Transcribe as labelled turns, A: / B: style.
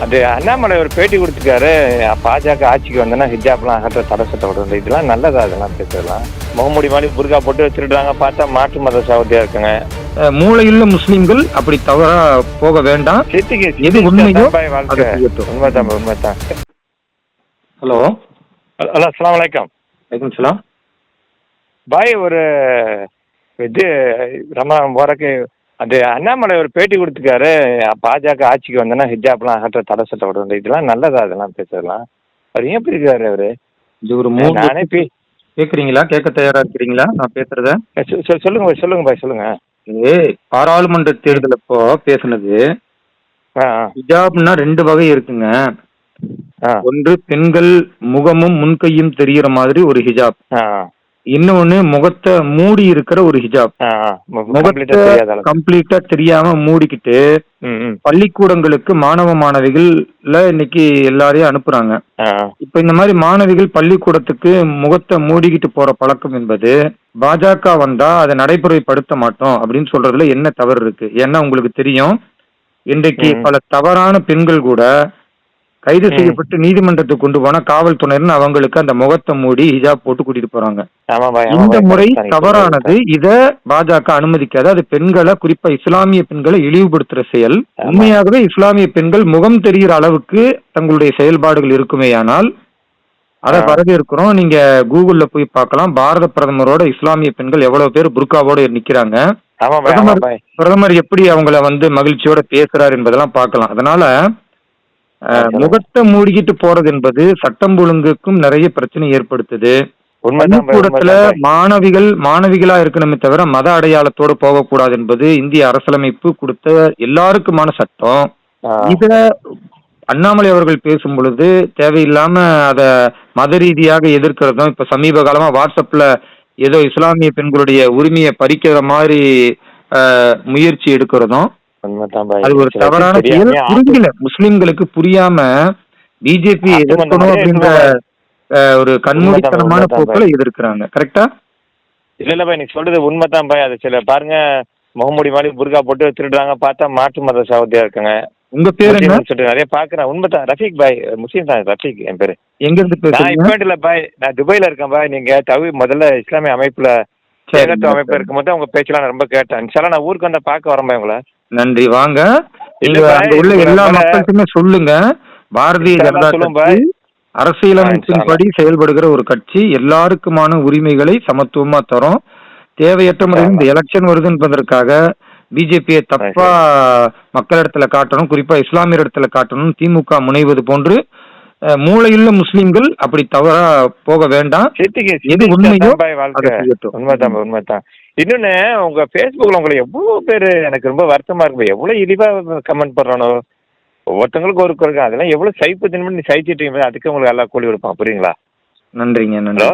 A: அது அண்ணாமலை ஒரு பேட்டி கொடுத்துருக்காரு, பாஜக ஆட்சிக்கு வந்தோன்னா ஹிஜாப்லாம் அகற்ற தடை சட்டப்படும். இதெல்லாம் நல்லதா? அதெல்லாம் பேசலாம். முகமூடி மாதிரி புர்கா போட்டு வச்சுருக்காங்க, பார்த்தா மாற்று மத சகோதரியா இருக்குங்க.
B: மூளையுள்ள முஸ்லிம்கள் அப்படி தவறா போக வேண்டாம். எது உண்மையோ
A: வாழ்க்கை உண்மைதான், உண்மைதான்.
B: ஹலோ
A: ஹலோ, அஸ்ஸலாமு அலைக்கும்.
B: வலைக்கும் சலாம்.
A: பாய், ஒரு இது ரமலான் போறக்கு அது அண்ணாமலை ஒரு பேட்டி கொடுத்துருக்காரு, பாஜக ஆட்சிக்கு வந்தோன்னா ஹிஜாப்லாம் அகற்ற தடை சட்டப்படும். இதெல்லாம் நல்லதா? அதெல்லாம் பேசலாம். அவர் ஏன் பிடிக்கிறாரு அவரு?
B: இது ஒரு
A: நானே
B: கேக்குறீங்களா? கேட்க தயாரா இருக்கிறீங்களா நான் பேசுறத?
A: சொல்லுங்க பாய், சொல்லுங்க பாய், சொல்லுங்க.
B: பாராளுமன்ற தேர்தல் அப்போ பேசுனது, ஹிஜாப்னா 2 வகை இருக்குங்க. ஒன்று பெண்கள் முகமும் முன்கையும் தெரியற மாதிரி ஒரு ஹிஜாப், இன்னொன்னு முகத்தை மூடி இருக்கிற ஒரு ஹிஜாப். முகத்தை கம்ப்ளீட்டா தெரியாம மூடிக்கிட்டு பள்ளிக்கூடங்களுக்கு மாணவ மாணவிகள்ல இன்னைக்கு எல்லாரையும் அனுப்புறாங்க. இப்ப இந்த மாதிரி மாணவிகள் பள்ளிக்கூடத்துக்கு முகத்தை மூடிக்கிட்டு போற பழக்கம் என்பது பாஜக வந்தா அதை நடைமுறைப்படுத்த மாட்டோம் அப்படின்னு சொல்றதுல என்ன தவறு இருக்கு? ஏன்னா உங்களுக்கு தெரியும், இன்றைக்கு பல தவறான பெண்கள் கூட கைது செய்யப்பட்டு நீதிமன்றத்துக்கு கொண்டு போனா காவல்துறையினர் அவங்களுக்கு அந்த முகத்தை மூடி ஹிஜாப் போட்டு கூட்டிட்டு போறாங்க. இந்த முறை தவறானது. இத பாஜக அனுமதிக்காது. அது பெண்களை, குறிப்பா இஸ்லாமிய பெண்களை இழிவுபடுத்துற செயல். உண்மையாகவே இஸ்லாமிய பெண்கள் முகம் தெரிகிற அளவுக்கு தங்களுடைய செயல்பாடுகள் இருக்குமேயானால் அதை வரவேற்கிறோம். நீங்க கூகுள்ல போய் பார்க்கலாம், பாரத பிரதமரோட இஸ்லாமிய பெண்கள் எவ்வளவு பேர் புர்காவோட நிக்கிறாங்க. பிரதமர் எப்படி அவங்கள மகிழ்ச்சியோட பேசுறாரு என்பதெல்லாம் பார்க்கலாம். அதனால முகத்தை மூடிக்கிட்டு போறது என்பது சட்டம் ஒழுங்குக்கும் நிறைய பிரச்சனை ஏற்படுத்துது. பள்ளிக்கூடத்துல மாணவிகளா இருக்கணுமே தவிர மத அடையாளத்தோடு போகக்கூடாது என்பது இந்திய அரசியலமைப்பு கொடுத்த எல்லாருக்குமான சட்டம். இத அண்ணாமலை அவர்கள் பேசும் பொழுது தேவையில்லாம அத மத ரீதியாக எதிர்க்கிறதும், இப்ப சமீப காலமா வாட்ஸ்அப்ல ஏதோ இஸ்லாமிய பெண்களுடைய உரிமையை பறிக்கிற மாதிரி முயற்சி எடுக்கிறதும் அது ஒரு தவறான செயல். புரியல, முஸ்லிம்களுக்கு புரியாம பிஜேபி எதிர்க்கணும் அப்படின்ற ஒரு கண்மூடித்தனமான போக்குல எதிர்க்கிறாங்க. கரெக்டா?
A: இல்ல பாய், நீங்க சொல்றது உண்மைதான் பாய். அது சில பாருங்க, முகமூடி மாதிரி புர்கா போட்டு திருடுறாங்க, பார்த்தா மாற்று மத சகோதரியா இருக்குங்க.
B: உங்க பேர் என்ன?
A: நிறைய பாக்குறேன். உண்மைதான், ரஃபீக் பாய், முஸ்லீம் தான், ரஃபீக் என் பேரு.
B: எங்க இருந்து பேசுறீங்க?
A: இப்ப இல்ல பாய், நான் துபாயில இருக்கேன் பாய். நீங்க முதல்ல இஸ்லாமிய அமைப்புல அமைப்பு இருக்கும்போது உங்க பேச்செல்லாம் ரொம்ப கேட்டேன். இன்ஷால்லா நான் ஊருக்கு வந்தா பார்க்க வரேன் உங்களை.
B: நன்றி, வாங்க. உள்ள எல்லா மக்களுக்குமே சொல்லுங்க, பாரதிய ஜனதா கட்சி அரசியலமைப்பின்படி செயல்படுகிற ஒரு கட்சி. எல்லாருக்குமான உரிமைகளை சமத்துவமா தரும். தேவையற்ற முறையில் இந்த எலெக்ஷன் வருது என்பதற்காக பிஜேபியை தப்பா மக்களிடத்துல காட்டணும், குறிப்பா இஸ்லாமியர் இடத்துல காட்டணும் திமுக முனைவது போன்று மூளையுள்ள முஸ்லிம்கள் அப்படி தவறா போக வேண்டாம். எது உண்மையோ
A: உண்மைதான், உண்மைதான். இன்னொன்னு, உங்க பேஸ்புக்ல உங்களை எவ்வளவு பேரு, எனக்கு ரொம்ப வருத்தமா இருக்கு, எவ்வளவு இழிவா கமெண்ட் பண்றானோ. ஒவ்வொருத்தவங்களுக்கு ஒரு அதெல்லாம் எவ்வளவு சைப்பு தின்பு நீ சைச்சிட்டு, அதுக்கு உங்களுக்கு எல்லாம் கூலி கொடுப்பான். புரியுங்களா?
B: நன்றிங்க, நன்றி.